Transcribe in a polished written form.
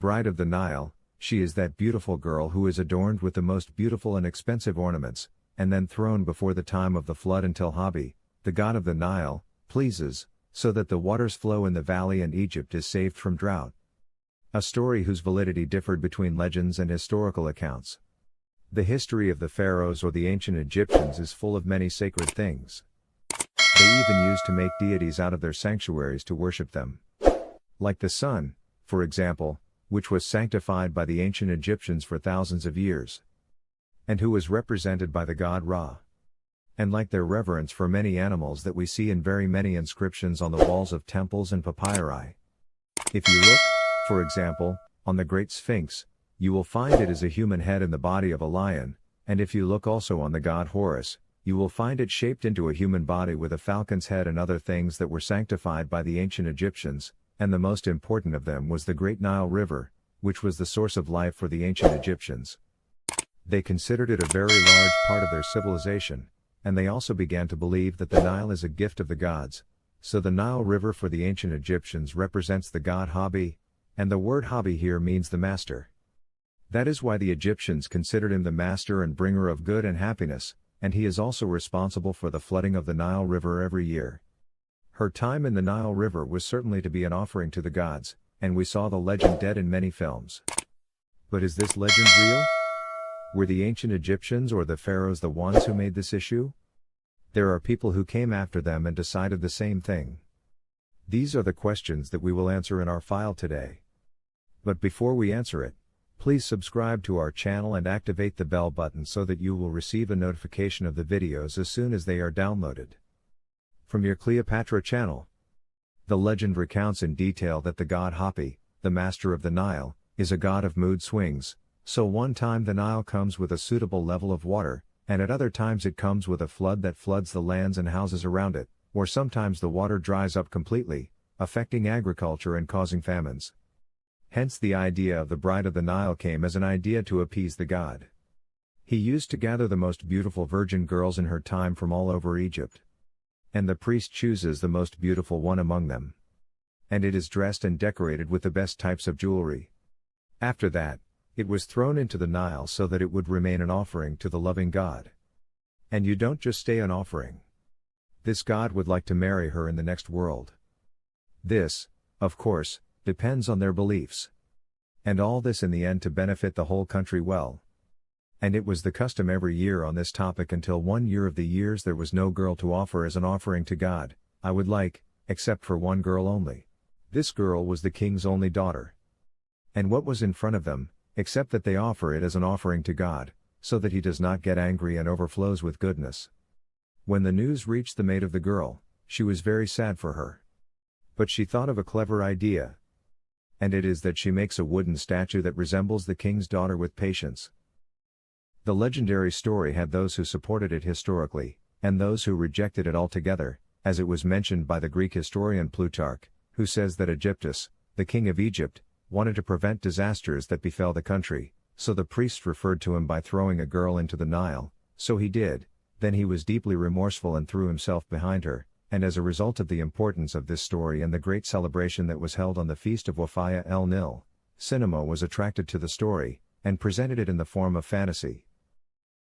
bride of the Nile, she is that beautiful girl who is adorned with the most beautiful and expensive ornaments, and then thrown before the time of the flood until Habi, the god of the Nile, pleases, so that the waters flow in the valley and Egypt is saved from drought. A story whose validity differed between legends and historical accounts. The history of the Pharaohs or the ancient Egyptians is full of many sacred things. They even used to make deities out of their sanctuaries to worship them. Like the sun, for example, which was sanctified by the ancient Egyptians for thousands of years, and who was represented by the god Ra. And like their reverence for many animals that we see in very many inscriptions on the walls of temples and papyri. If you look, for example, on the Great Sphinx, you will find it is a human head in the body of a lion, and if you look also on the god Horus, you will find it shaped into a human body with a falcon's head and other things that were sanctified by the ancient Egyptians, and the most important of them was the great Nile River, which was the source of life for the ancient Egyptians. They considered it a very large part of their civilization, and they also began to believe that the Nile is a gift of the gods, so the Nile River for the ancient Egyptians represents the god Habi, and the word Habi here means the master. That is why the Egyptians considered him the master and bringer of good and happiness, and he is also responsible for the flooding of the Nile River every year. Her time in the Nile River was certainly to be an offering to the gods, and we saw the legend dead in many films. But is this legend real? Were the ancient Egyptians or the pharaohs the ones who made this issue? There are people who came after them and decided the same thing. These are the questions that we will answer in our file today. But before we answer it, please subscribe to our channel and activate the bell button so that you will receive a notification of the videos as soon as they are downloaded. From your Cleopatra channel. The legend recounts in detail that the god Hapi, the master of the Nile, is a god of mood swings, so one time the Nile comes with a suitable level of water, and at other times it comes with a flood that floods the lands and houses around it, or sometimes the water dries up completely, affecting agriculture and causing famines. Hence the idea of the bride of the Nile came as an idea to appease the god. He used to gather the most beautiful virgin girls in her time from all over Egypt. And the priest chooses the most beautiful one among them. And it is dressed and decorated with the best types of jewelry. After that, it was thrown into the Nile so that it would remain an offering to the loving god. And you don't just stay an offering. This god would like to marry her in the next world. This, of course, depends on their beliefs. And all this in the end to benefit the whole country well. And it was the custom every year on this topic until 1 year of the years there was no girl to offer as an offering to God, I would like, except for one girl only. This girl was the king's only daughter. And what was in front of them, except that they offer it as an offering to God, so that he does not get angry and overflows with goodness. When the news reached the maid of the girl, she was very sad for her. But she thought of a clever idea. And it is that she makes a wooden statue that resembles the king's daughter with patience. The legendary story had those who supported it historically, and those who rejected it altogether, as it was mentioned by the Greek historian Plutarch, who says that Aegyptus, the king of Egypt, wanted to prevent disasters that befell the country, so the priests referred to him by throwing a girl into the Nile, so he did, then he was deeply remorseful and threw himself behind her, and as a result of the importance of this story and the great celebration that was held on the feast of Wafaya el Nil, cinema was attracted to the story, and presented it in the form of fantasy.